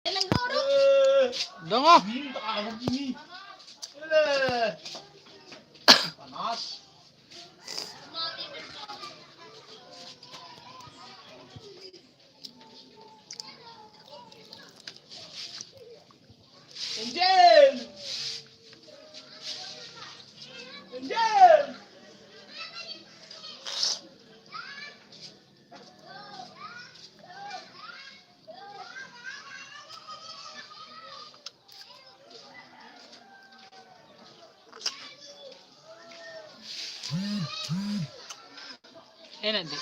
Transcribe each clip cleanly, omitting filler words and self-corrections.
Dong ah. Panas. Angel! Angel! Enak di.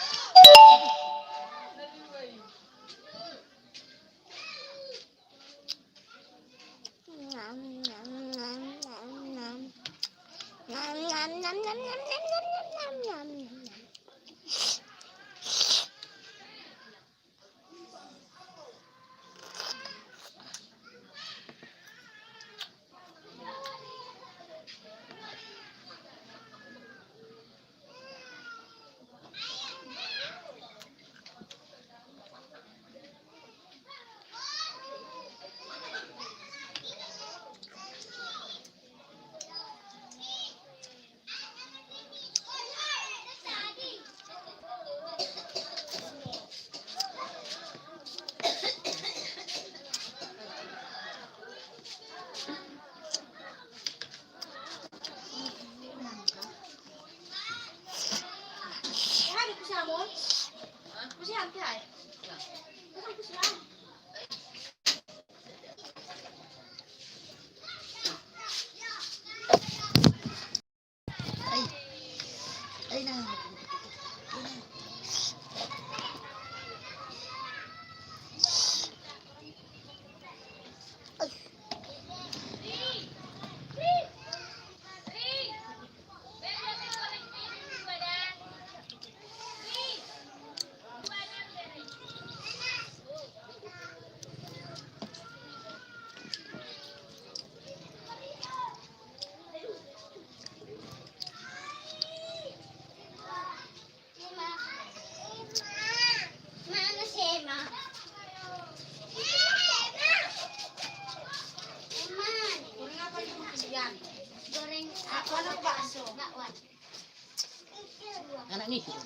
Anak ni siapa?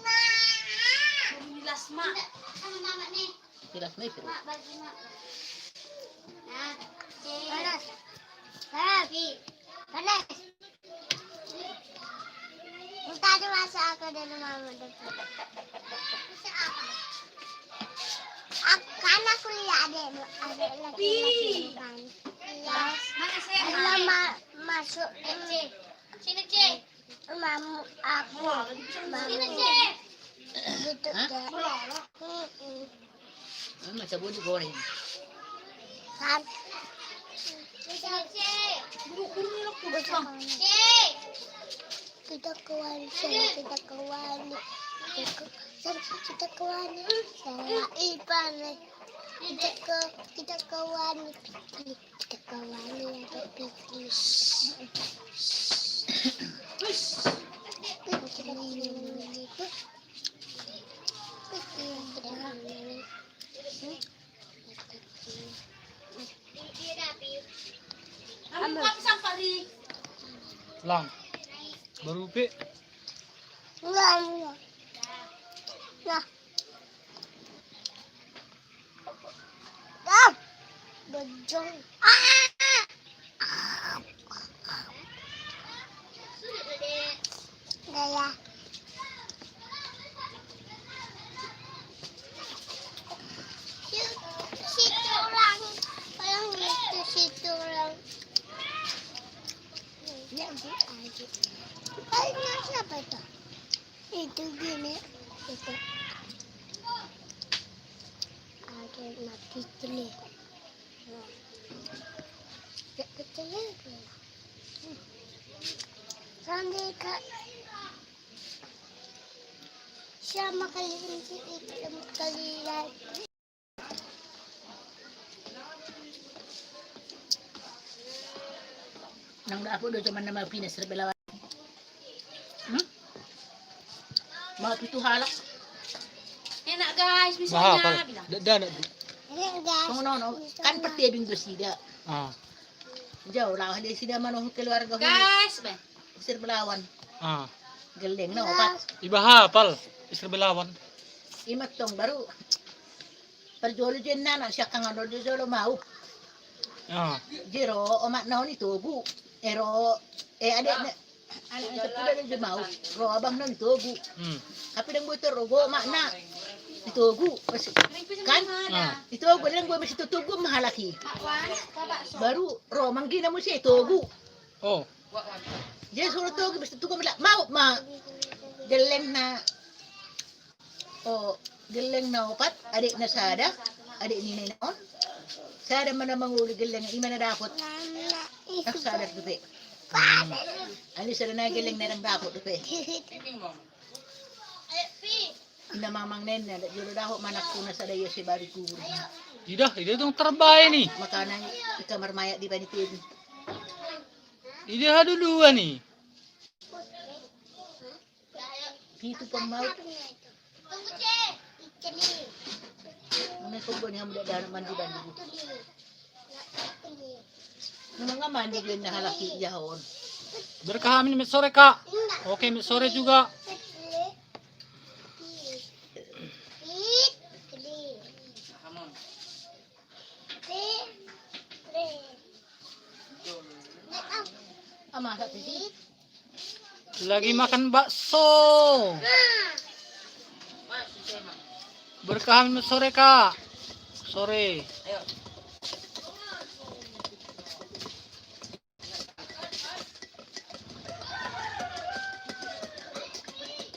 Milas mak. Jelas ni siapa? Mak bagi mak. Nah, panas. Panas. Panas. Minta ada masak aku dari mama depan. Masak apa? Kan aku lihat ada laki-laki kan. Iya. Mana saya? Lama masuk. Sini cek. Mamu aku. Sini cek. Gitu deh. Macam boleh goreng. Kan. Cek. Buru-buru ni aku besar. Cek. Kita ke wali, kita ke wali. Kita ke wali. Saya Ipan. Kita ke wali. Kita ke wali ada pikir. Lang. Baru pe. Nah. Bejong. Gaya. Situ orang. Orang itu situ orang. Ya, aja. Ini siapa itu? Itu gini. Itu. Ada mati cili. Kecil ya. Sambil kak. Sama kali ini kali lagi. Nang dapur do cuma nama pinas terbelawan. Mau itu halak. Enak guys, Mahal misalnya kan? bilang. Dah nak. Kung no, kan pertibing do sida. Ah. Jauh lah dia sida mano keluarga Guys, ba? Sir Belawan. Ah. Galing na opat. Iba hapal. Istri Belawan. Imatong baru. Perjolo dyan na siya kang ano dyan mau. Ah. Jero omat na ni tugu. Ero adik na ano sa pula na dyan mau. Ro abang na ni tugu. Kapit ang buto rogo omat na. Ditugu. Kan? Ah. Ditugu lang gue masih tutugu mahalaki. Baru ro manggina mo siya tugu. Oh. Dia suruh tugu basta tugu mau ma. Geleng na geleng na opat, adik na sada, adik ni naon. Sada man na manguli geleng, ima na dakot. Tak sada tupe. Ali sada na geleng na nang dakot tupe. Ina mamang nen na juro dakot manak kuna sada yo si bari kubur. Tidak itong terbay nih. Makanan di kamar mayat di panitin. Tidak duluan nih. Gitu pang mau. Mana kubur yang muda dah mandi bandi. Mga mandi gin na halaki jahon. Berkah amin mit sore kak. Oke mit sore juga. Ama sa titi. Lagi makan bakso. Berkah amin mit sore kak. Sore.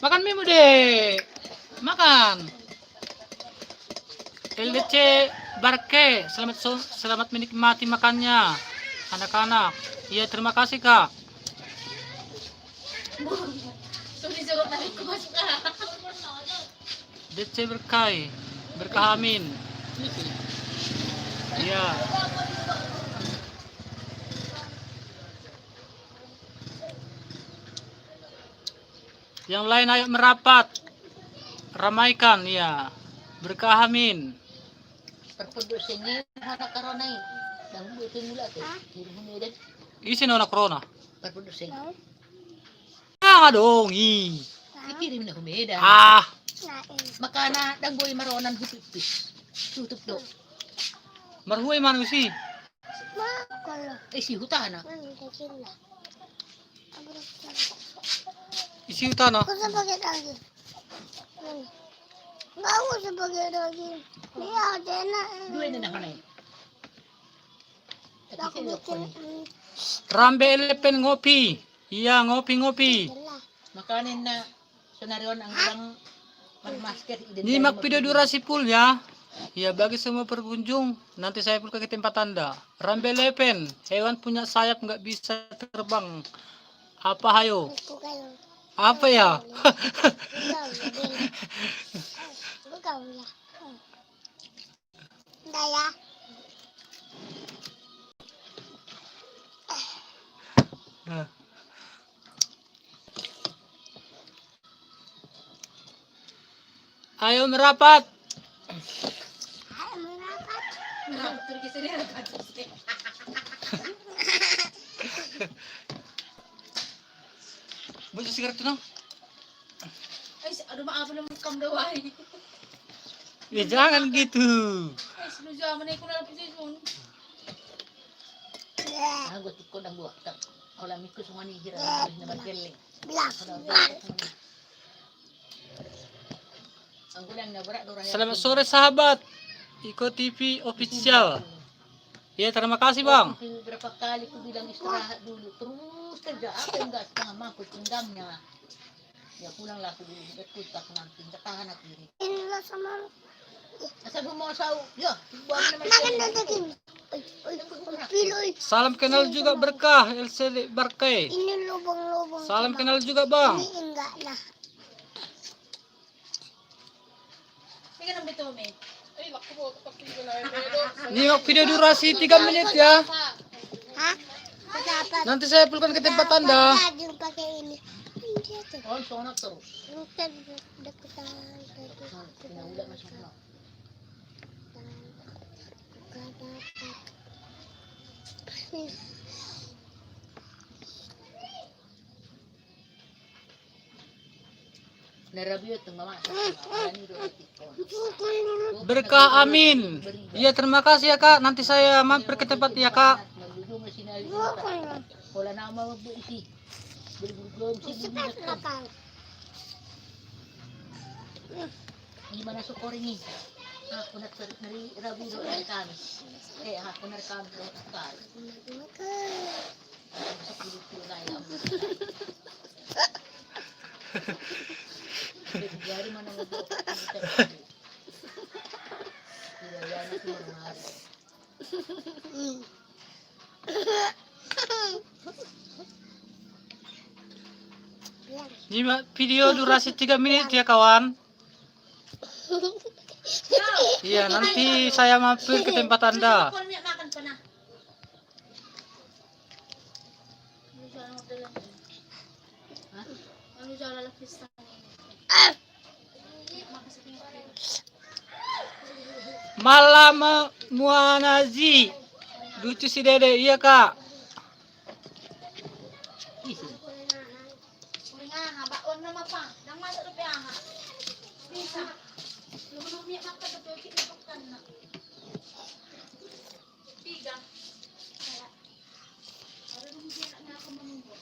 Makan mie deh. Makan. LDC Barke, selamat menikmati makannya. Anak-anak. Iya, terima kasih, Kak. Sulit-sulit na ko masuk ka. DC Berkai, Berkah Amin. Iya. Yang lain ayo merapat. Ramaikan, ya. Berkah Amin. Perpudusing ni hana karonay. Dang butin mula to. Hirhumidan Isi na corona. perpudusing. Ah, dong. Ikirim na humidan. Ah, Makana danggoy maronan hupipis. Tutup do. marhuay man usi. Si hutana. Isi utana. Aku sebagai daging. Aku sebagai daging. Iya, ada enak. Dua na nakanay. Aku bikin Rambe elepen ngopi. Iya, ngopi-ngopi. Makanin na senaryon ang ilang magmasker. Nyimak video durasi full ya. Ya bagi semua pengunjung, nanti saya pul ke tempat Anda. Rambe elepen, hewan punya sayap nggak bisa terbang. Apa hayo? aku kayak Apa ya? Bukan ya. Enggak ya. Ayo merapat. Ayo merapat. Turki sini ada kaca. Baca sigaret dong. Ay, aduh maaf naman kam daw ay. Ya jangan gitu. Ay, sinusya man ay ko na lang position. Ang gusto ko ng buwak. Wala mi ko sa mga nihira na magaling. Bilang. Ang gulang na berat dorang. Selamat sore sahabat. Iko TV official. Ya terima kasih bang. Berapa kali ku bilang istirahat dulu. Terus kerja apa enggak setengah mampu pinggangnya. Ya pulanglah aku dulu. Betul tak nanti. Ketahan aku ini. Inilah sama. Asal mau saw. Ya. Buang naman Makan siya. daging. Piloy. Salam kenal juga Berkah LCD Barkai. Ini lubang-lubang. Salam kenal juga bang. Ini enggak nah. Sige nang bito me. Ay, naku po, pakinggan na yun. Nyimak video durasi 3 menit ya. Hah? Dapat. Nanti saya pulkan ke tempat Anda. Yung pakai ini. Hindi ito. Oh, sonok terus. Deketan. Pinaulat masuk na. Gak dapat. Narabiyo itong mama. Ani do tikon. Berkah amin. Iya, terima kasih ya Kak. Nanti saya mampir ke tempat ya Kak. Maglulong na sinali. Wala na ako mabuti. Bulbulom si Cepat makan. Di mana sukori ni? Ako na nari rabi do kan. Ako na kan do kan. Makan. Sa pulutu na ilang. Jadi mana mo do? Kaya na si Mar. Ini video durasi 3 menit ya kawan. Iya, nanti saya mampir ke tempat Anda. Makan pa na. Ano siya lalapis na? Malam Muanazi. Lucu si Dede, iya Kak. Uli nga ha, baon na mapa. Nang masarap yan ha. Bisa. Lumulong niya makadapyo, kinipuktan na. Tiga. Kaya. Para lumulong na ako manunggo.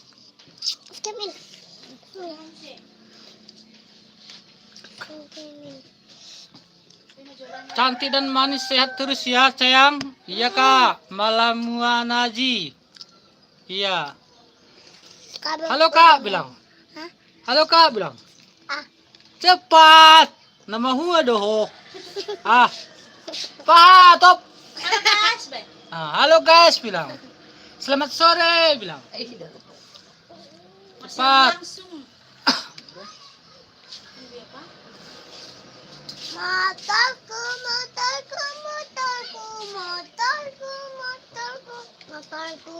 Kamin. Kasi, Cantik dan manis, sehat terus ya sayang. Iya Kak. Malam Muanazi. Iya. Halo Kak bilang. Hah? Halo Kak bilang. Ah. Cepat. Nama huwa doho. Ah. Patop. Ano guys, be? Halo guys bilang. Selamat sore bilang. Ay sida. Cepat. Langsung. Hindi pa? Motorku, motorku, motorku, motorku, motorku, motorku,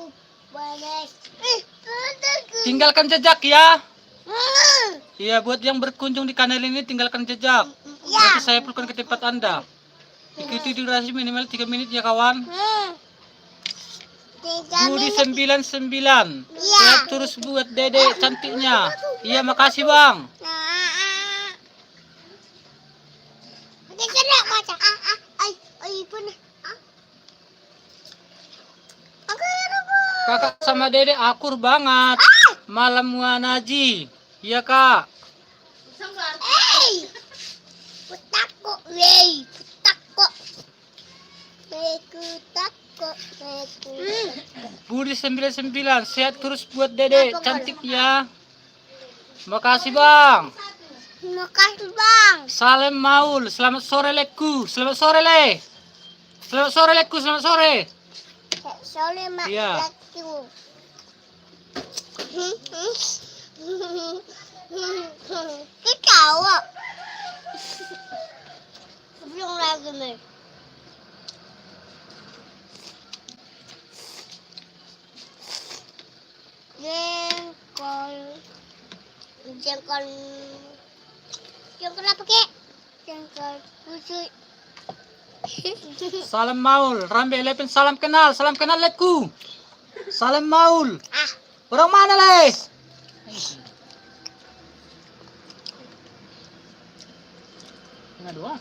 boleh. Motorku. Tinggalkan jejak ya. Hmm. Iya, buat yang berkunjung di kanal ini tinggalkan jejak. Ya. Nanti saya pulkan ke tempat Anda. Ikuti durasi minimal 3 menit ya kawan. Budi 99. Sehat terus buat Dede cantiknya. Iya, makasih Bang. Nanti kena baca. Ay pun. Aku Kakak sama Dede akur banget. Malam Muanaji. Iya Kak. Isang lugar. Hey, putakku, wey, putakku, putakku, putakku. Budi 99. Sehat terus buat Dede cantik ya. Makasih Bang. Makasih bang. Salam Maul. Selamat sore Leku. Selamat sore Le. Selamat sore Leku. Selamat sore. Sorry mak, Iya. laku. Ketawa. Belum lagi nih. Jengkol apa kek? Jengkol busuk. Salam Maul. Rambe Eleven salam kenal. Salam kenal Leku. Salam Maul. Ah, Orang mana Le? Nga dua.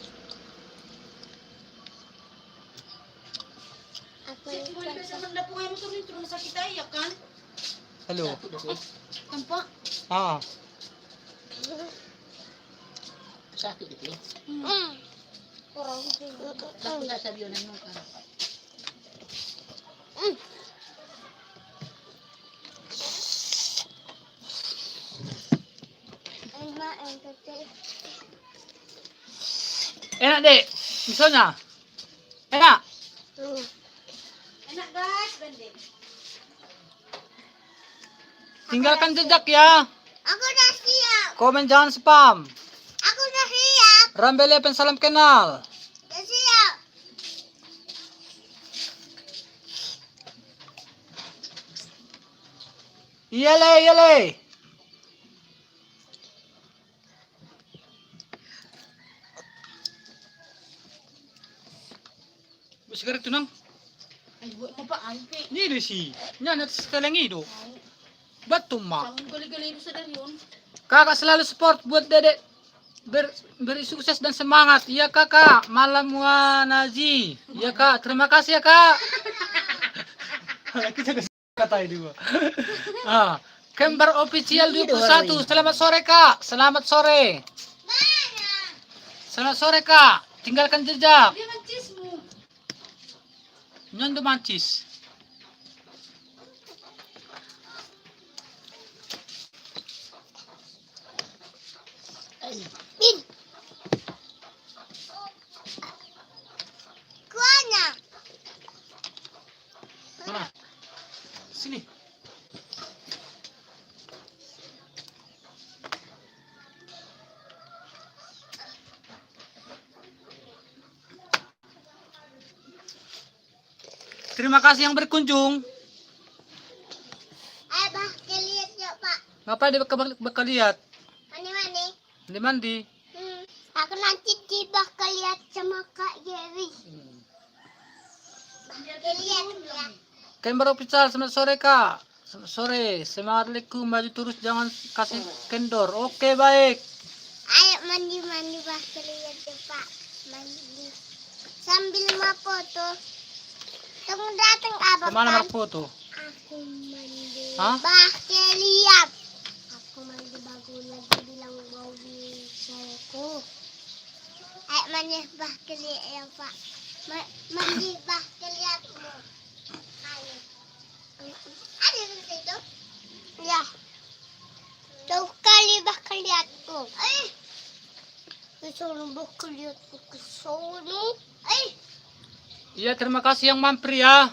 aku Boleh kasi manda po kayo mo tuloy turun sa kita iya kan? Halo. Tampa. Ah. Sakit itu. Orang Bakit na sabi yun ng kan. Enak Dek. Misalnya. Enak. Enak guys, banding. Tinggalkan jejak ya. Aku udah siap. Komen jangan spam. Aku udah siap. Rambe Eleven salam kenal. Udah siap. Iya Le, iya Le. sigaret itu nang. Ay, buat mo pa, ay, pe. Ini sih. Nya setelah itu. Batu mak. Ang gali-gali sa dari yun. Kakak selalu support buat dedek beri sukses dan semangat. Iya kakak. Malam Nazi. Iya kak. Terima kasih ya kak. Kita kata ini gua. Kembar official 21. Selamat sore kak. Selamat sore. Selamat sore kak. Tinggalkan jejak. Di mancis mo. Nyondo mancis. Bin. Kuanya. Mana? Sini. Terima kasih yang berkunjung. Ay, bakal lihat yuk, Pak. Ngapain dia bakal lihat? Mani-mani. Mandi. Aku nanti bakal lihat sama Kak Jerry. Bakal lihat ya. Kembar official, selamat sore kak. Selamat sore. Semangat leku, maju terus, jangan kasih kendor. Oke baik. Ayo mandi-mandi bakal lihat ya, Pak. Mandi. Sambil mau foto. Tunggu datang apa, Kemana Pak? marah foto? Aku mandi. Hah? Bakal lihat. Aku mandi bagunya dibilang mau bisaku. Ayo mandi bakal lihat ya, Pak. Mandi bakal lihat mo. Ayo. Ada di situ? Ya. Jauh kali bakal lihatku. Kesono bakal lihatku kesono. Iya terima kasih yang mampir ya.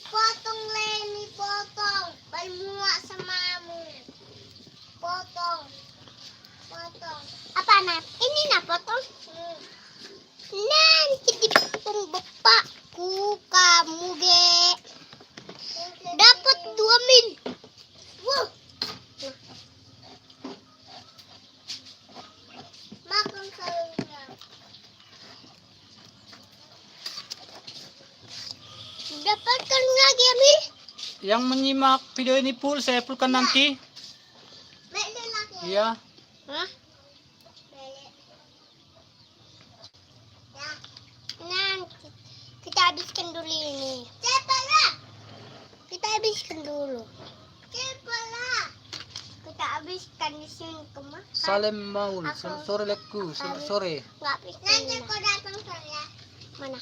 Potong Leni, potong. Muak samamu. Potong. Potong. Apa nak? Ini nak potong? Nanti dipotong bapakku kamu dek. Dapat 2 min. Wah. Makan sayurnya. Dapatkan lagi Amil. Yang menyimak video ini full, saya fullkan nanti. Beli lagi. Iya. Hah? Beli. Ya. Nanti kita habiskan dulu ini. Cepatlah. Kita habiskan dulu. Cepatlah. Kita habiskan di sini kemana? Salam maul, selamat sore leku, selamat sore. Nggak habis. Nanti kau datang saya. Mana?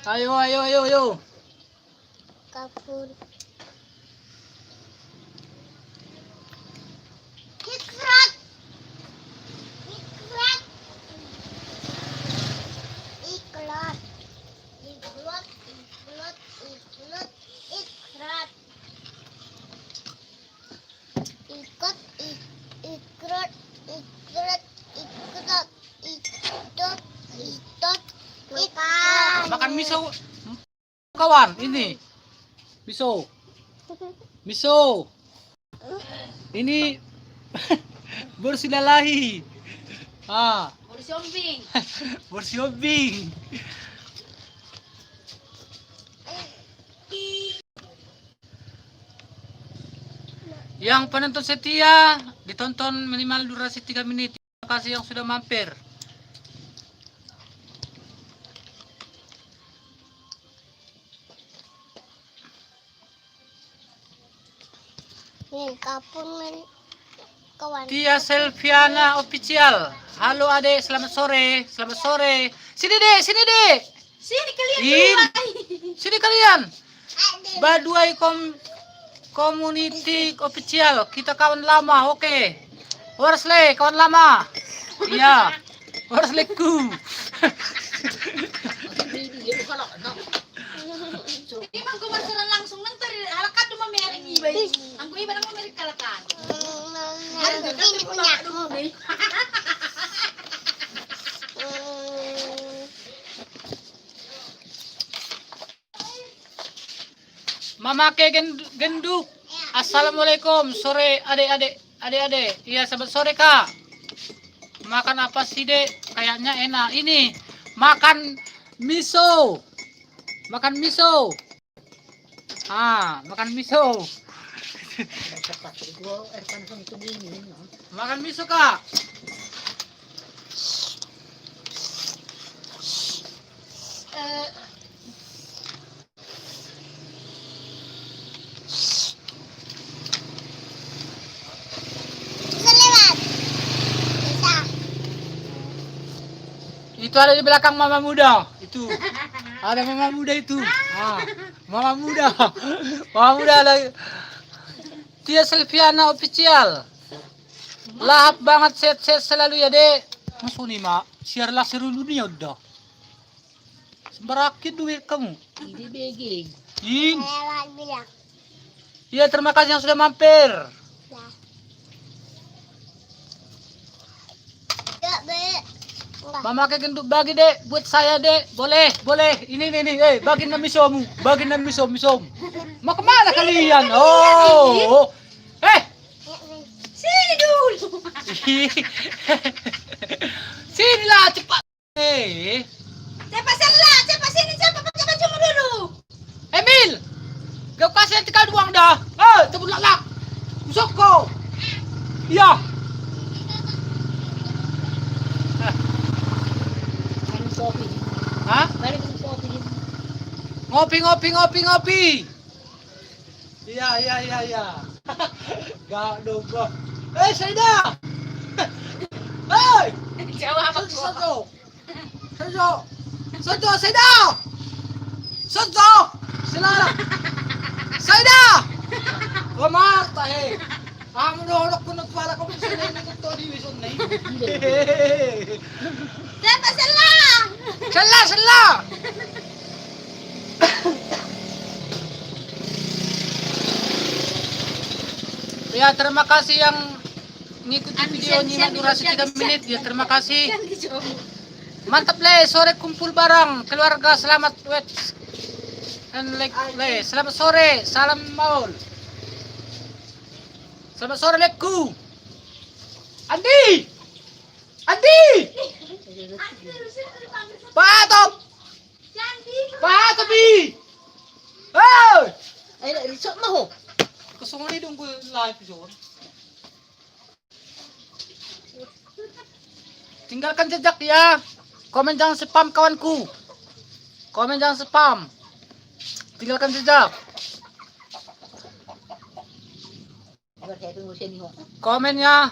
Ayo. Kapur. Ikrat. Ikrat. Ikrat. Ikrat. Ikrat. Ikrat. Ikrat. Ikut. Ikrat. Ikrat. Ikrat. Ikut. Ikut. Ikut. Makan miso kawan, ini. Miso. Ini bersilalahi. Boris Yombing. Bersiobing. Yang penonton setia ditonton minimal durasi 3 menit. Terima kasih yang sudah mampir. Nih, kapur nih, kawan. Tia Selviana official. Halo adek, selamat sore. Selamat sore. Sini dek. Sini kalian In. dua. Sini kalian. Aduh. Baduai community official. Kita kawan lama, oke. Warsle, kawan lama. Iya. Warsleku. Hindi man kumarsaran langsung nang tari halakat yung mamering ibay. Ang iba nang mamering kalakan. Ini punya aku. Mamake genduk. Assalamualaikum. Sore adik-adik. Iya, selamat sore kak. Makan apa sih dek? Kayaknya enak. Ini Makan miso. Makan miso. Makan miso. Makan miso, Kak. Bisa lewat. Bisa. Itu ada di belakang mama muda. Itu. Ada mama muda itu. Mama muda. Mama muda lagi. Tia Selviana official. Lahap banget, set selalu ya, Dek. Masuk nih, Mak. Share lah seru dunia udah. Sembarakit duit kamu. Ini beging. Ing. Lewat bilang. Iya, terima kasih yang sudah mampir. Dah. Enggak, Be. Enggak. Mama kayak gendut bagi, Dek. Buat saya, Dek. Boleh. Ini. Bagi na misomu. Bagi na misom. Mau kemana kalian? Oh. Sini dulu. Sinilah cepat. Siapa sini, siapa pakai bajumu dulu. Emil. Kau kasih tinggal doang dah. Tebut lak. Busuk kau. Iya. Minum kopi. Hah? Mari minum kopi. Ngopi. Iya. Gak dong gua. Saida. Hei. Jawab aku. Sojo, Saida. Sila. Saida. Kumata Amo dohok ko nagpala ko sa nai nito di wison nai. Siapa salah? Sala. Ya, terima kasih yang ngikutin videonya durasi 3 menit. Ya, terima kasih. Mantap le, sore kumpul bareng keluarga, selamat wet. And like le, selamat sore, salam maul. Selamat sore leku. Andi. Patop. Patopi. Hey. Ay, resort mo ho. Gusto ni dong ko live zone. Tinggalkan jejak ya. Komen jangan spam kawanku. Komen jangan spam. Tinggalkan jejak. Buat saya tunggu sini ho. Komen ya.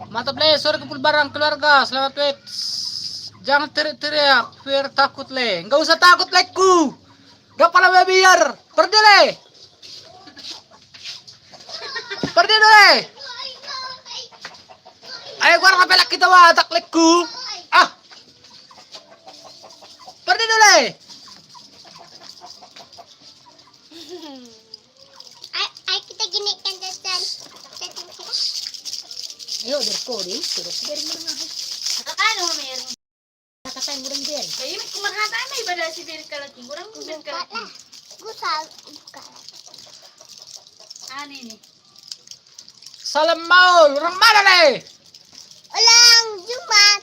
Mantap le, sore kumpul bareng keluarga, selamat wet. Jangan teriak-teriak, biar takut le. Enggak usah takut leku. Gak pala biar. Pergi le. Pergi le. Ayo gua ngapelak kita watak leku. Pergi le. Ay, kita gini kan jajan. Ayo, berkodi. Terus biar mo nga ho. Ano meron? Nakatay mo rin biar. Kayo kumakata may ibadah si Bill Kalati. Kurang Bill Buka Kalati. lah. Buka. Ano ini? Salam maul, orang mana le? Ulang Jumat.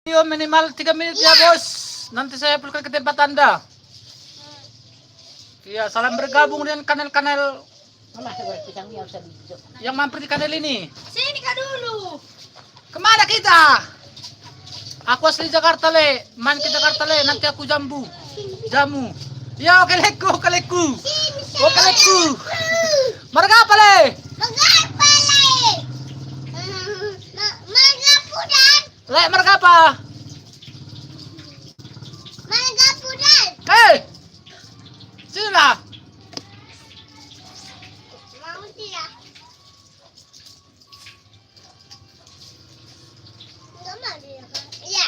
Video minimal 3 menit ya bos. Nanti saya pergi ke tempat anda. Iya, salam bergabung dengan kanal-kanal Mama, siguro kitang miyaw sa video. yang mampir di kanal ini. Sini ka dulu. Kemana kita? Aku asli Jakarta le, main ke Jakarta le, nanti aku jamu. Ya, oke leku. Marga apa le? Mengapa lagi? Mengapudan. Le, marga apa? Mengapudan. Hei, sini lah. Mau tidak? Enggak mau dia kan? Iya.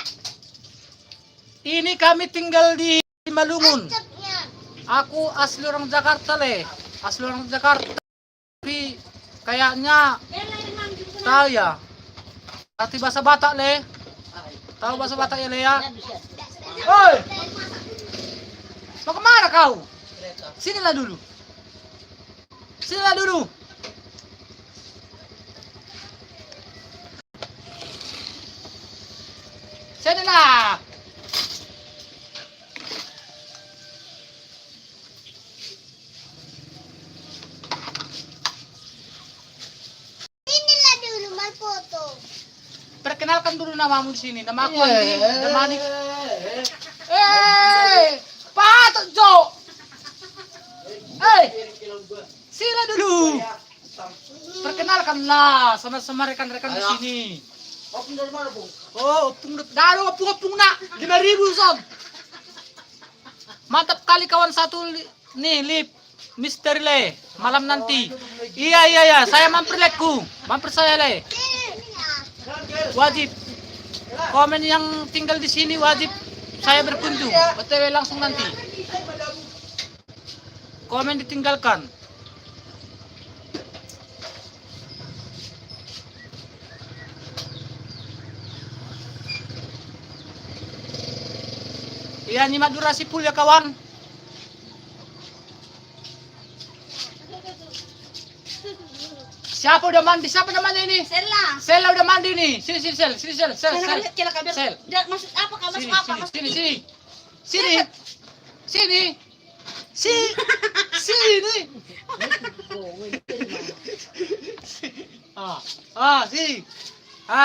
Ini kami tinggal di Malungun. Asapnya. Aku asli orang Jakarta le, Tapi kayaknya tahu ya. Arti bahasa Batak le. Tahu bahasa Batak ya le ya? Ano siya? Oi, mau kemana kau? Sinilah dulu. Sinilah dulu. Sinilah. Inilah dulu mas foto. Perkenalkan dulu namamu di sini. Nama aku Andi. Nama Andi. Patok Jo. Sila dulu. Perkenalkanlah sama rekan-rekan di sini. Opung dari mana, Bung? Oh, opung nak. 5.000 son. Mantap kali kawan satu nih lip Mister Le malam nanti. Iya, saya mampir leku. Mampir saya le. Wajib. Komen yang tinggal di sini wajib saya berkunjung. OTW langsung nanti. Komen ditinggalkan. Iya, nyimak durasi full ya kawan. Siapa udah mandi? Siapa namanya ini? Sela. Sel udah mandi nih. Sini Sel. Kira kabel. Sel. Maksud apa kau? Masuk apa? Masuk Sini. Sini.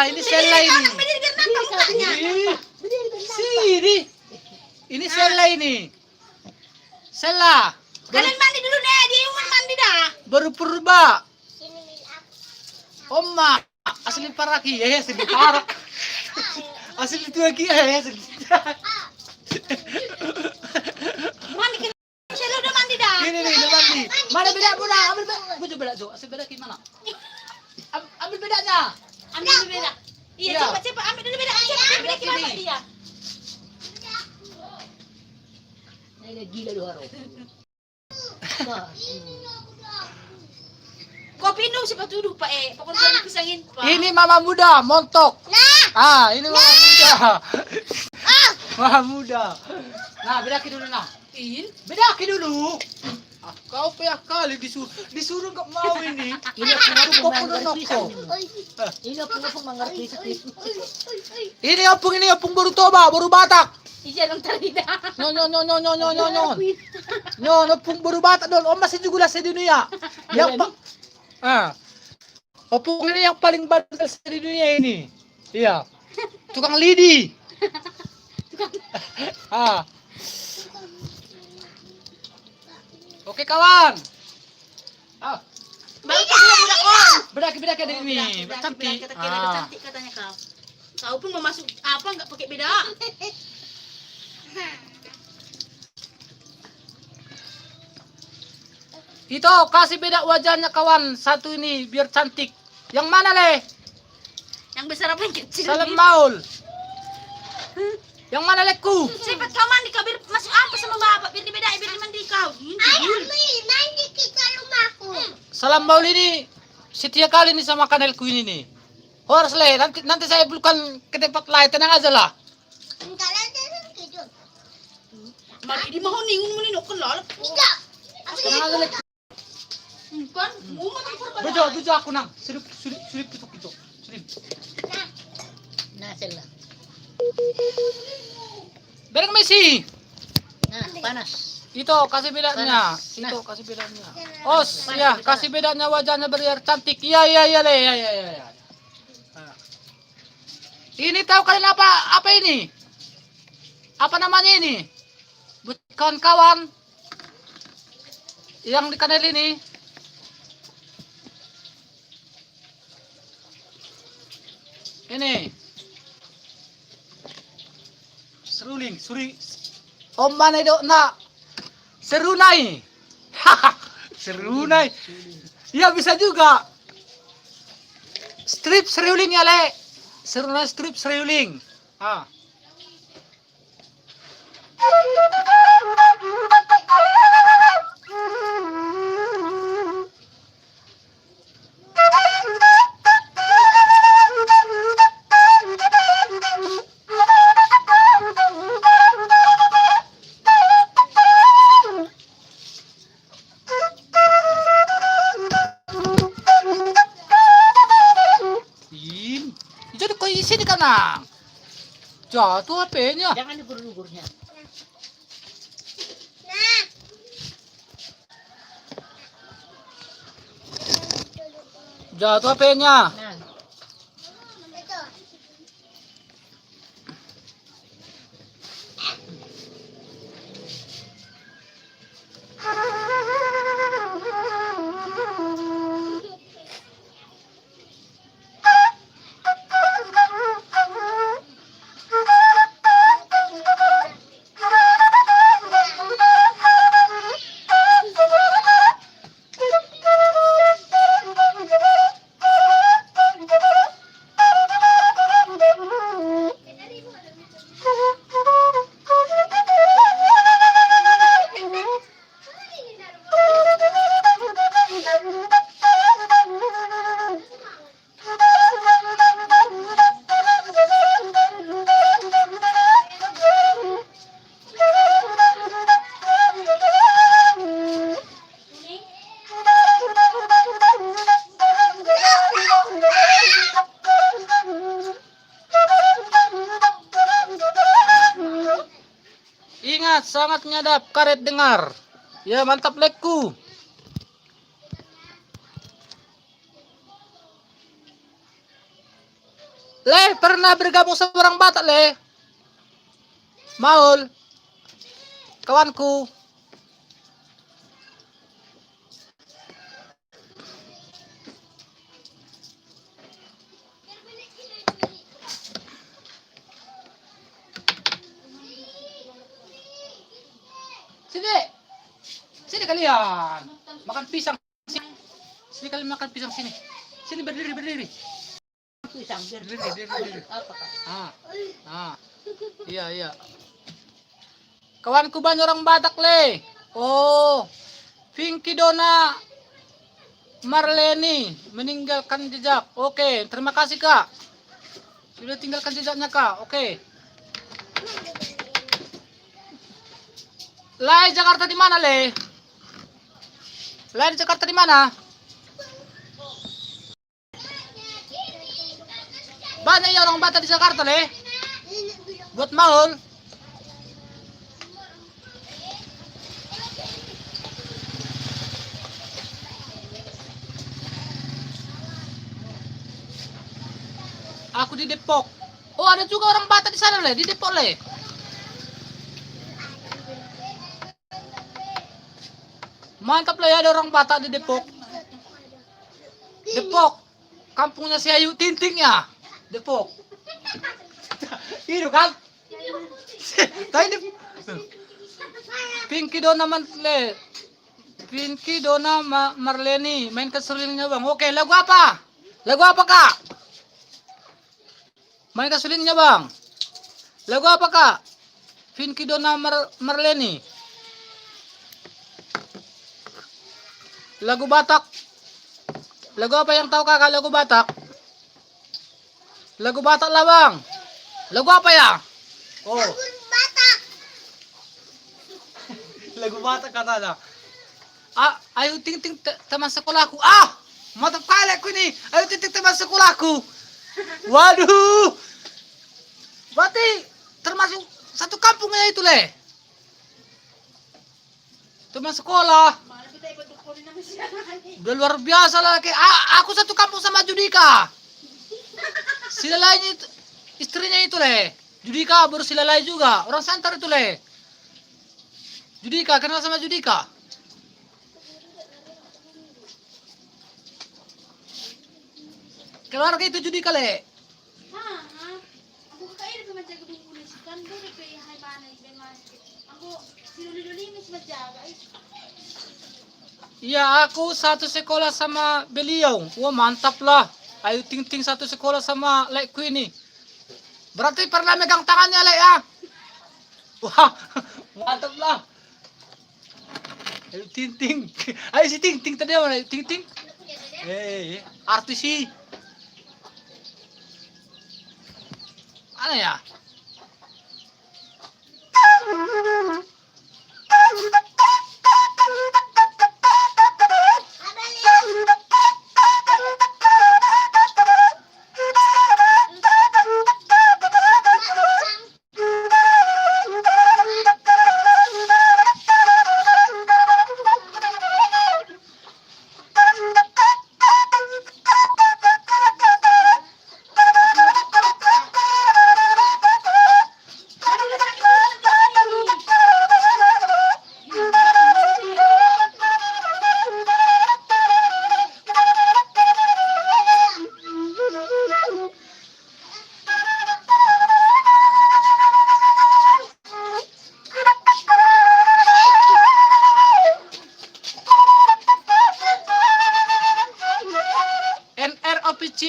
Ini Sela ini. Sini. Ini Sela ini. Sela. Kalian mandi dulu deh, dia mau mandi dah. Baru purba. Ini milik aku. Oma, asli paraki ya, asli parak. Asli itu lagi ya, asli. Mandi kan. Saya udah mandi dah. Ini udah mandi. Mana beda pula? Ambil beda Jo. Asli beda gimana? Ambil bedanya. Ambil dulu beda. Iya, cepat ambil dulu beda. Cepat beda gimana dia? Ini gila dua orang. Kopi dong siapa tuduh Pak pokoknya pisangin Pak. Ini mama muda, montok. Ini mama muda. Mama muda. Nah, bedaki dulu nah. Bedaki dulu. Kau payah kali disuruh nggak mau ini. Ini aku Noko. Ini aku mengerti. Ini opung baru toba, baru Batak. Iya dong terida. Nyon, opung baru Batak don. Om masih juga di dunia. Yang opung ini yang paling bandel di dunia ini. Iya. Tukang lidi. Oke kawan. Bedaki ada ini. Cantik. Cantik katanya kau. Kau pun mau masuk apa nggak pakai beda? Itu kasih beda wajahnya kawan satu ini biar cantik. Yang mana le? Yang besar apa yang kecil? Salam maul. Yang mana leku? Cepat kau mandi kau biar masuk apa sama bapak biar dibedain biar mandi kau. Ayo mandi kita rumahku. Salam maul ini setia kali nih sama kanalku ini nih. Harus le nanti saya bukan ke tempat lain, tenang aja lah. Enggak lanjut gitu. Mari di mau ningun kan lol. Enggak. Tenang aja le. Kan, mau makan Bejo aku nang. Sulit itu. Sulit. Nah, Sela. Bereng Messi. Nah, panas. Itu kasih bedanya. Panas. Itu kasih bedanya. Os, ya, kasih bedanya wajahnya biar cantik. Iya le. Ya. Ini tahu kalian apa ini? Apa namanya ini? Buat kawan-kawan yang di kanal ini. Ini suri om mana itu nak serunai. Serunai ya bisa juga strip seruling ya le, serunai strip seruling. sana. Jatuh HP-nya. Jangan lugur-lugurnya. Nah. Jatuh HP-nya. Nah, Itu. Ingat, sangat nyadap, karet dengar. Ya, mantap lekku. Le, pernah bergabung sama orang Batak, Le? Maul. Kawanku. Sini. Sini kalian. Makan pisang. Sini. Sini kalian makan pisang sini. Sini berdiri, berdiri. pisang biar Berdiri. apa Kak? Iya, iya. Kawanku banyak orang Batak, Le. Oh. Pinky Dona Marleni meninggalkan jejak. Oke, terima kasih, Kak. Sudah tinggalkan jejaknya, Kak. Oke. Lai Jakarta di mana, Le? Lai di Jakarta di mana? Banyak ya orang Batak di Jakarta, Le. Buat maul. Aku di Depok. Oh, ada juga orang Batak di sana, Le. Di Depok, Le. Mantap, Le. Ada orang Batak di Depok. Depok. Kampungnya si Ayu Tinting ya. Depok. Itu kan? Tadi Pinky Dona Le. Pinky Dona Marleni main ke sulingnya, Bang. Oke, lagu apa? Lagu apa, Kak? Main ke sulingnya, Bang. Lagu apa, Kak? Pinky Dona Marleni. Lagu Batak. Lagu apa yang tahu, Kakak? Lagu Batak. Lagu Batak lah, Bang. Lagu apa ya? Oh. Batak. Lagu Batak katanya. Ayo Ting Ting teman sekolahku. Ah, mantap kali aku ini. Ayo Ting Ting teman sekolahku. Waduh. Berarti termasuk satu kampungnya itu, Le. Teman sekolah. Mana kita ikut dukunin sama si anak ini. Udah luar biasa lah. Aku satu kampung sama Judika. Sila lainnya itu, istrinya itu, Le. Judika baru sila lain juga. Orang Santar itu, Le. Judika, kenal sama Judika? Keluarga itu Judika, Le. Aku kaya rin menjaga bungkulis kan do rin kaya hay banay ben mas. Aku siluli-lulimis menjaga. Iya, aku satu sekolah sama beliau. Wah, mantap lah. Ayu Ting Ting satu sekolah sama Lekku ini. Berarti pernah megang tangannya, Le, ya? Wah, mantap lah. Ayu Ting Ting. Ayo si Ting Ting tadi mana? Ting Ting. Artis sih. Mana ya?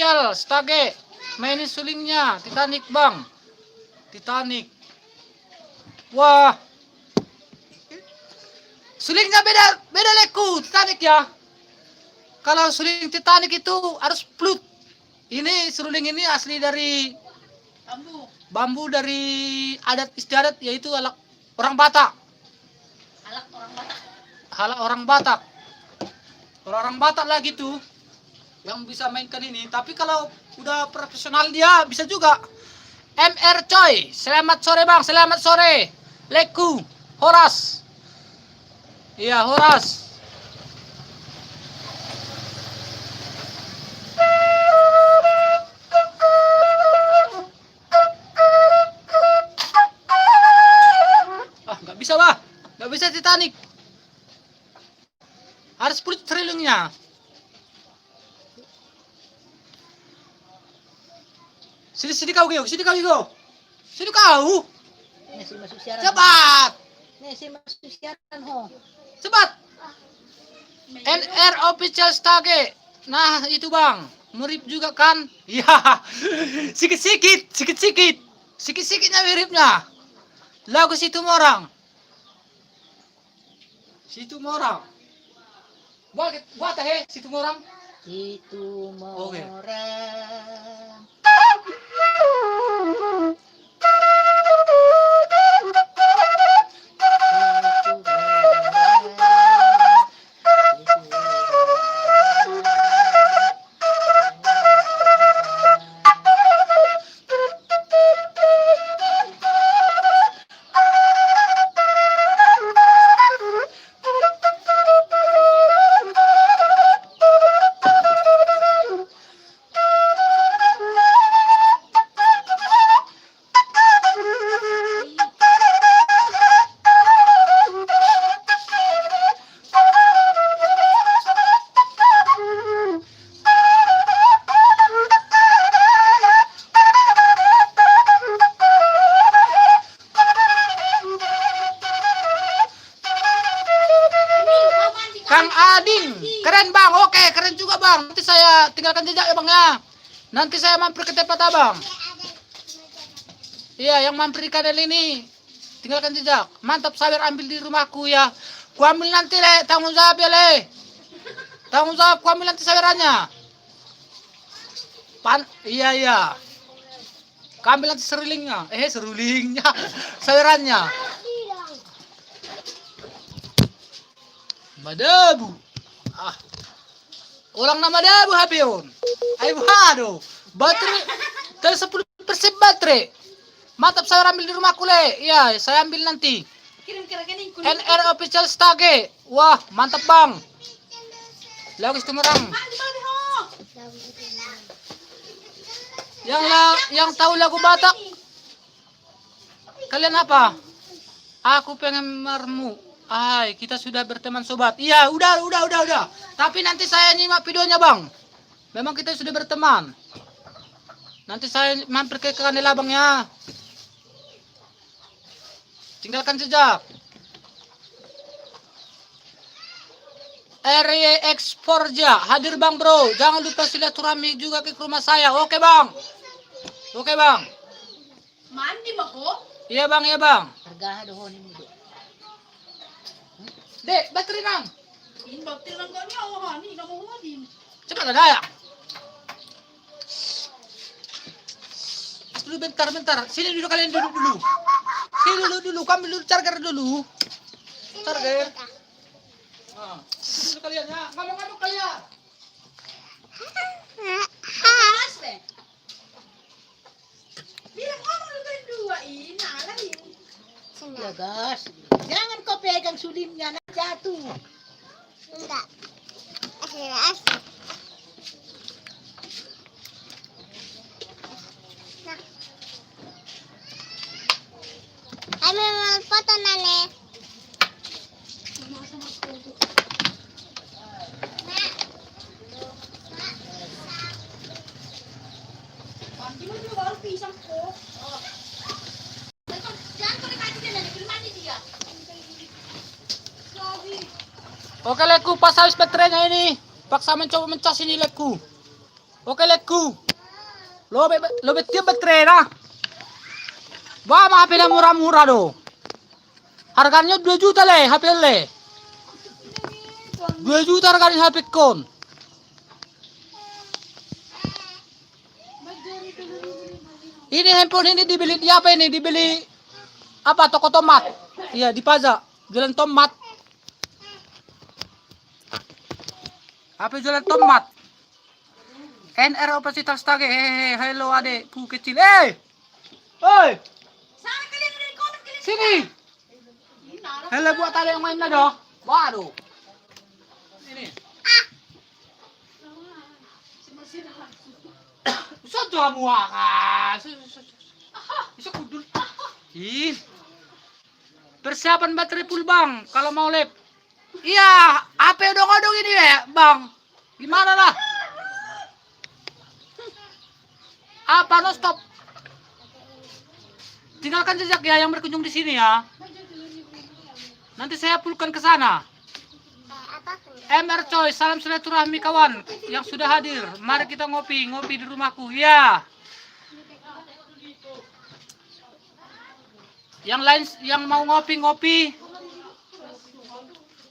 official stage. Mainin sulingnya Titanic bang. Titanic. Wah. Sulingnya beda leku Titanic ya. Kalau suling Titanic itu harus plut. Ini suling ini asli dari bambu dari adat istiadat, yaitu alak orang Batak. Halak orang Batak. Orang Batak lagi tuh yang bisa mainkan ini. Tapi kalau udah profesional dia bisa juga. MR Coy, selamat sore bang, selamat sore. Leku, Horas. Iya Horas. Nggak bisa bah, nggak bisa Titanic. Harus perut trilungnya. Sini kau Gio, sini kau Gio. Sini kau. Nih si masuk siaran. Cepat. Nih si masuk siaran ho. Cepat. NR official stage. Nah, itu Bang. Mirip juga kan? Ya. Sikit-sikit. Sikit-sikitnya miripnya. Lagu situ morang. Situ morang. Buat situ morang. Situ Oke. morang. Kang Ading, keren bang, oke keren juga bang. Nanti saya tinggalkan jejak ya bang ya. Nanti saya mampir ke tempat abang. Iya, yang mampir di kanal ini tinggalkan jejak. Mantap, sawer ambil di rumahku ya. Ku ambil nanti le, tanggung jawab ya le. Tanggung jawab, ku ambil nanti sawerannya. Iya. Ku ambil nanti serulingnya, sawerannya. Madabu. Ulang nama Madabu Habion. Ayo hado. Baterai dari 10% baterai. Mantap, saya ambil di rumahku le. Iya, saya ambil nanti. Kirim ke rekening kulit. NR official stage. Wah, mantap bang. Lagu Semarang. Yang tahu lagu Batak? Kalian apa? Aku pengen mermu. Kita sudah berteman sobat. Iya, udah. Tapi nanti saya nyimak videonya bang. Memang kita sudah berteman. Nanti saya mampir ke kanal abang ya. Tinggalkan jejak. RYX Forja hadir bang bro. Jangan lupa silaturahmi juga ke rumah saya. Oke bang. Mandi ba ko? Iya bang. Harga dohon ini do. Dek, baterai nang. Bakti lang ka niya. Hani, namuhudin. Cepat ada ya. Dulu bentar. Sini dulu, kalian duduk dulu. Sini dulu. Kami dulu charger dulu. Charger. Dulu kalian ya. Ngomong kalian. Mas, be. Bilang ngomong lu kan dua ini. Nalahin. Ya gas. Jangan kau pegang sulingnya, nanti jatuh. Enggak. Ay, foto nale. Mandi mo dulu baru pisang ko. Jangan kau dekat dia nanti belum mandi dia. Sorry. Oke leku, pas habis baterainya ini. Paksa mencoba mencas ini leku. Oke, letku. Lo tiap baterai na. Wah, HP na murah-murah do. Harganya 2 juta le, HP le. 2 juta harganya HP kon. Ini handphone ini dibeli di apa ini? Dibeli apa? Toko tomat. Iya, di Paza. Jualan tomat. HP jualan tomat. NR Opasitas Tage. Hello adekku kecil. Hei. Sana kalian udah dikonek kalian. Sini. Hello buat tali yang main na do. Waduh. Ini. Bisa jamu bisa kudul. Ih. Persiapan baterai full bang. Kalau mau lab. Iya, HP odong-odong ini ya bang. Gimana lah? Apa no stop? Tinggalkan jejak ya yang berkunjung di sini ya. Nanti saya pulkan ke sana. MR Coy, salam silaturahmi kawan yang sudah hadir. Mari kita ngopi di rumahku. Ya. Yang lain yang mau ngopi.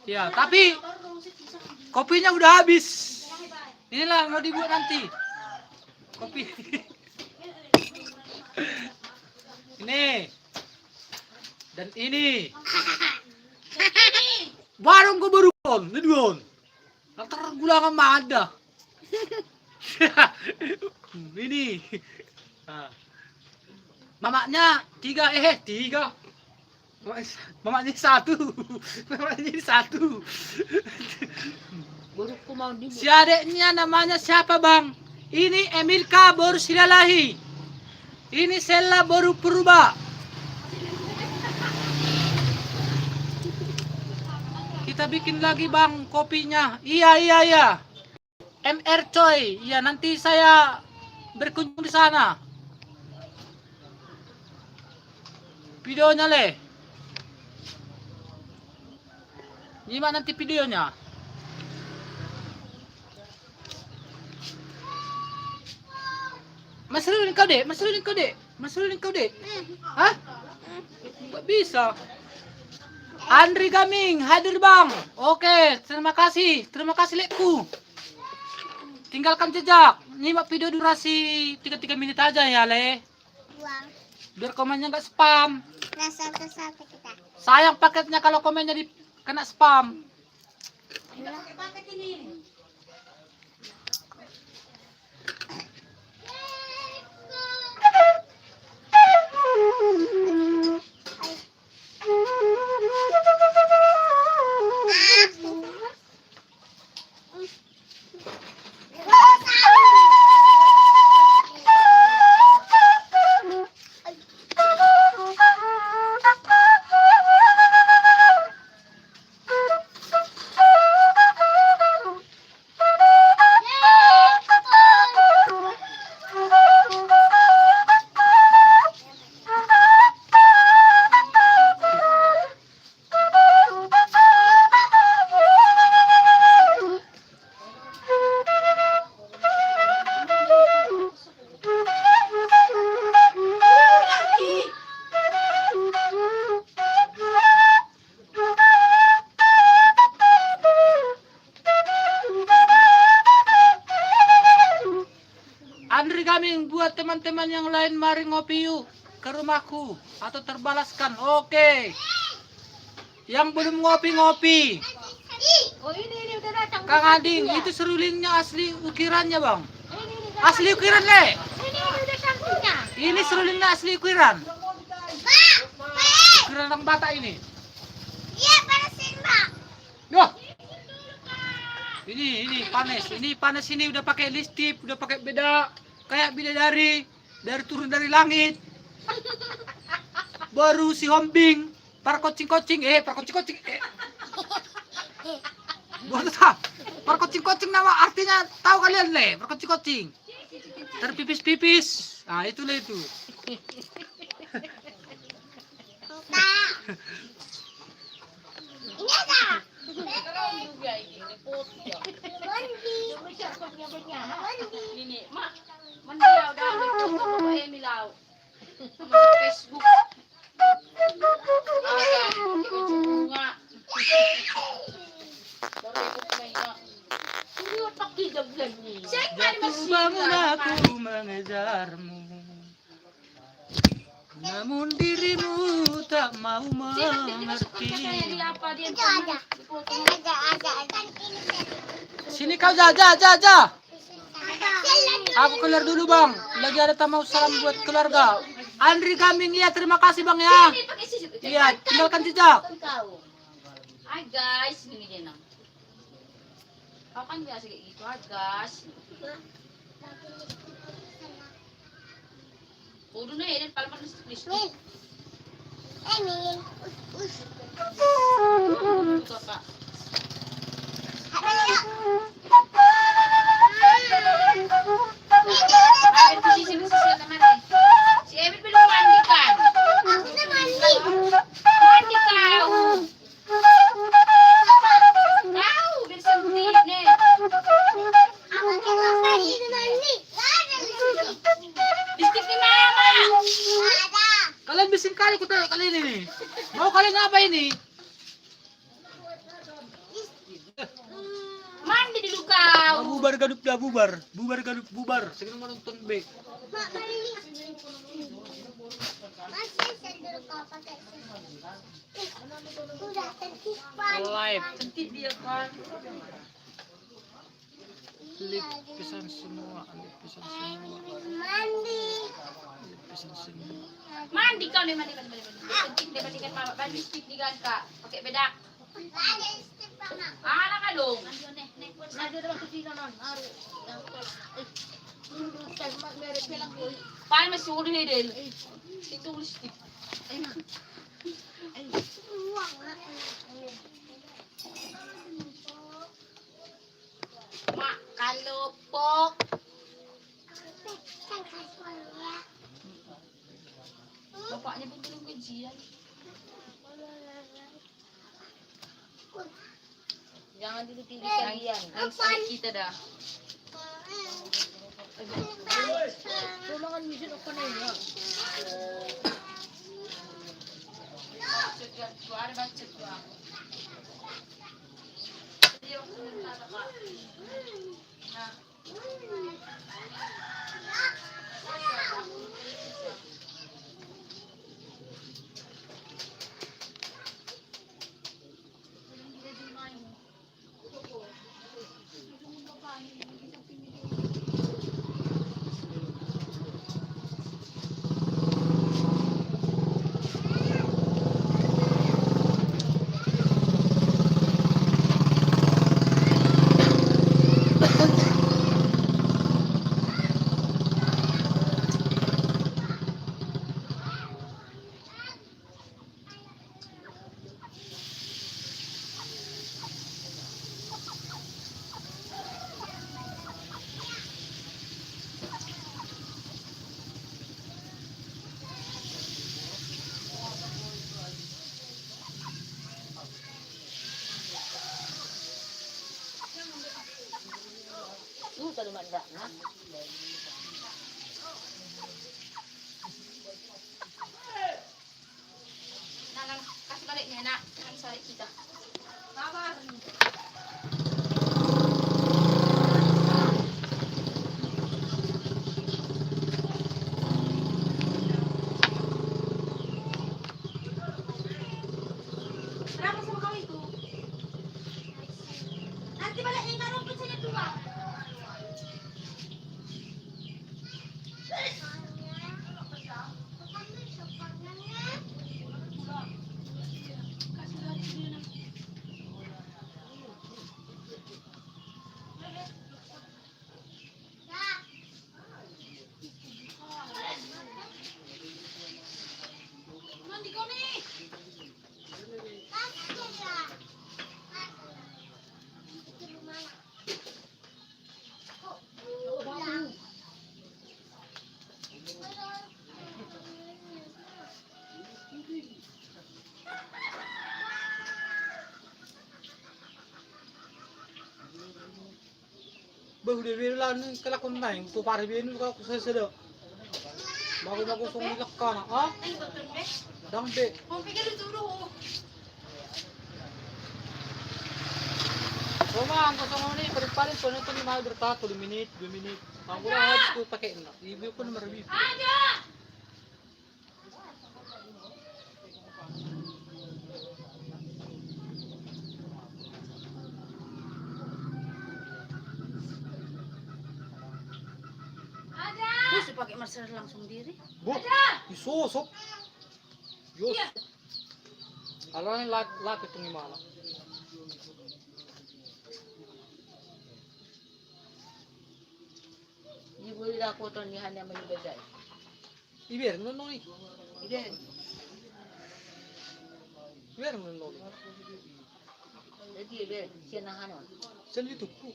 Ya, tapi kopinya udah habis. Inilah mau dibuat nanti. Kopi. Ini. Dan ini. Warung ko baru kon, nedon. Lantar gula ka maada. Ini. Mamanya 3. Mamanya 1. Mamanya 1. Baru ko mau dibuat. Si adeknya namanya siapa bang? Ini Emilka baru silalahi. Ini Sella baru purba. Kita bikin lagi bang kopinya. Iya. MR Coy. Iya nanti saya berkunjung di sana. Videonya le. Gimana nanti videonya? Masrulin kau dek. Hah? Gak bisa. Andri Gaming hadir bang. Oke, terima kasih lekku. Tinggalkan jejak. Nyimak video durasi 3 menit aja ya le. Biar komennya nggak spam. kita. Sayang paketnya kalau komennya kena spam. Pakai ini. Andri Gaming buat teman-teman yang lain mari ngopi yuk ke rumahku atau terbalaskan. Oke. Yang belum ngopi. Oh ini udah datang. Kang Ading, itu serulingnya asli ukirannya bang. Asli ukiran le. Ini udah datangnya. Ini serulingnya asli ukiran. Ukiran orang Batak ini. Iya, panasin, Mbak. Loh. Ini panas ini udah pakai listip, udah pakai beda kayak bidadari dari turun dari langit. Baru si Hombing, para kocing-kocing. Buat apa? Para kocing-kocing nama artinya tahu kalian le, para kocing-kocing. Terpipis-pipis. Nah, itu. Ini ada. Juga ini foto. Ini babae milaw. Sa Facebook. Aga, hindi ko bunga. Barikot may nga. Hindi ko pakidaglag niya. Check pa ni Jatuh bangun aku mengejarmu. Namun dirimu tak mau mengerti. Sini kau ja. Aku keluar dulu bang. Lagi ada tamu salam buat keluarga. Andri Gaming ya, terima kasih bang ya. Iya, tinggalkan jejak. Hi guys, gini din lang. Ako kan biasa kayak gitu, hi guys. Udah na yun, pala man list. Emin. Ito pa. Ay, ito si naman eh. Si Emil bilang mandi kan. Ako na mandi. Mandi kau. Kau, bersentin eh. Ako na mandi. Bistik ni mama. Ada. Kalian bising kali kalian ini. Mau kalian apa ini? Mandi dulu kau. Bubar gadup dah bubar. Bubar gadup bubar. Sekarang mau nonton B. Mak mandi. Masih sendiri kau pakai udah terkipan. Live. Sentit dia kan. Lip pisan semua. Lip pisan semua. Mandi. Lip pisan semua. Mandi kau nih mandi. Sentit dia bandingkan mama. Bandi stick nih kan kak. Pakai bedak. Ada istimewa nak. Anak ka dong. Nado daw sa sino nun. Aro. Tapos meron silang boy. Paano masih udah Del? Itu stick. Ay na. Ay. Uang nak. Makan lupok. Kan kasualnya. Bapaknya pun belum gajian. Jangan dulu-dulu kalian. Yang kita dah. Tulungan mission ako na yun. Ada baca tuh. Nah. Talo manda na. Nah, kasih baliknya nak. Kasih balik kita. Sabar. Berapa sama kau itu? Nanti baliknya naruh pesannya dua. Mandi kau nih. Bah udah bilang kelakon naik. Tu parah biar kau saya sedap. Bago-bago sumilak ka na, ha? Dambe. Roma, ang gusto mo ni palit-palit ko nito ni mga berta, 2 minute, 2 minute. Ang wala habis ko pakai na. Review ko na ma-review. Bisa pakai masker langsung diri. Bu, isusok. Yus. Alam ni laki itong imala. Hindi ko nila ko ito nihan na malibagay. Iber, nonoy. Hindi. Iber, nonoy. Jadi, siya na hanon. Sa YouTube ko.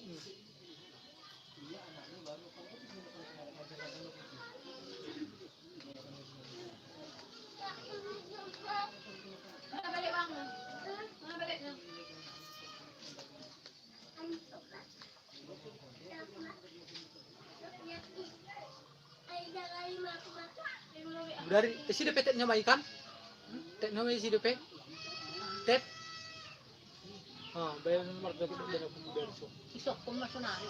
Dari si DP tet nyama ikan? Tet nyama si DP? Tet? Ah, bayan nomor dapat dari berso. Isok ko masunari.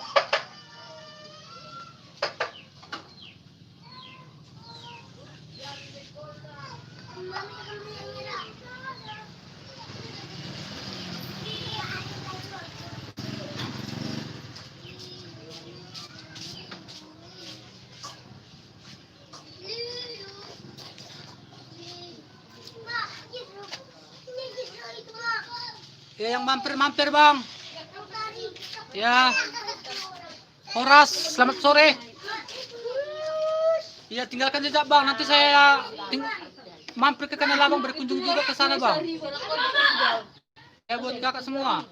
Ya yang mampir-mampir bang. Ya. Horas, selamat sore. Ya tinggalkan jejak bang. Nanti saya mampir ke Kanal Abang berkunjung juga ke sana bang. Ya buat kakak semua.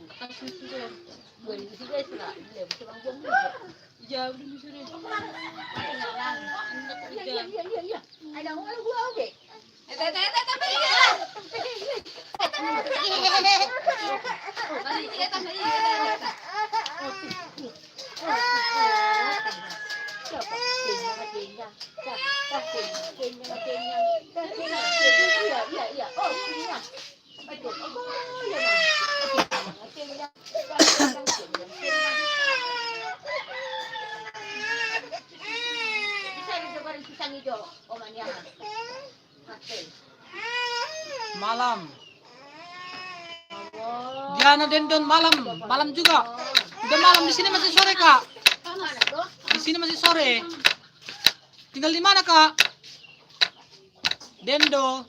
Malam. Diana Dendon malam, malam juga. Udah malam di sini masih sore kak. Di sini masih sore. Tinggal di mana kak? Dendo.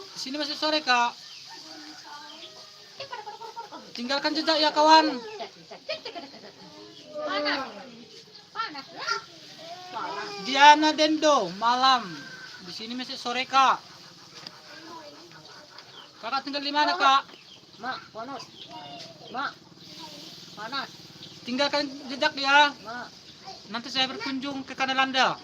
Di sini masih sore kak. Tinggalkan jejak ya kawan. Diana Dendo malam. Di sini masih sore kak. Kakak tinggal di mana kak? Mak, panas. Mak, panas. Tinggalkan jejak ya. Mak. Nanti saya berkunjung ke Kanalanda.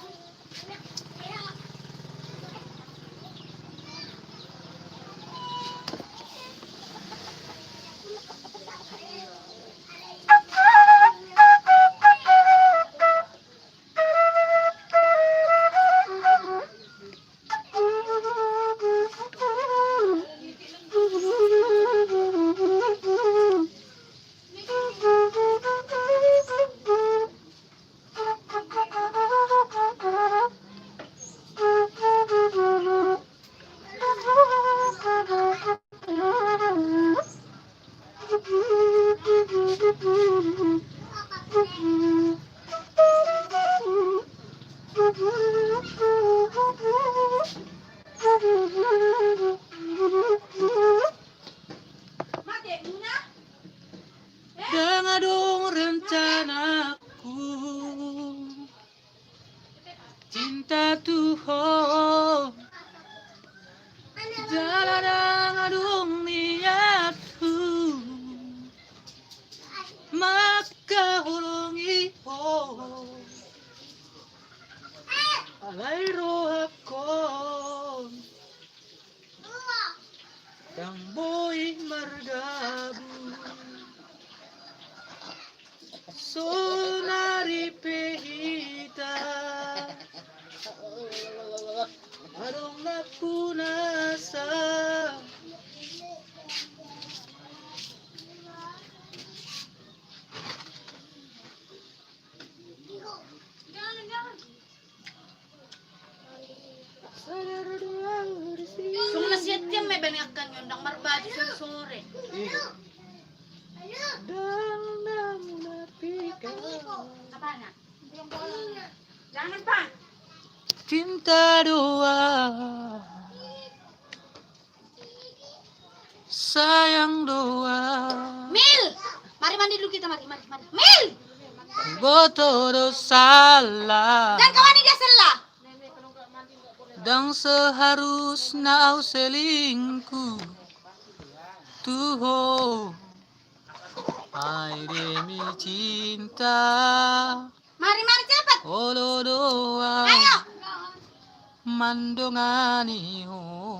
Dengar dong rencanaku, cinta Tuhan. Jalan dong niatku, maka hulungi alai rohakon, yang boy mergabu. sonari pehita arong napunasa Kung nasiyat yan, may banyakan yun. Nang marbado sa sore. Apa na? Jangan pa. Cinta doa, sayang doa, Mil! Mari mandi dulu kita, mari. Mil! botodo salah, Dan kawan dia salah. dan seharusnya au selingkuh. Tuho, ai demi cinta, Mari cepat. olo doa, Ayo. mandongani ho.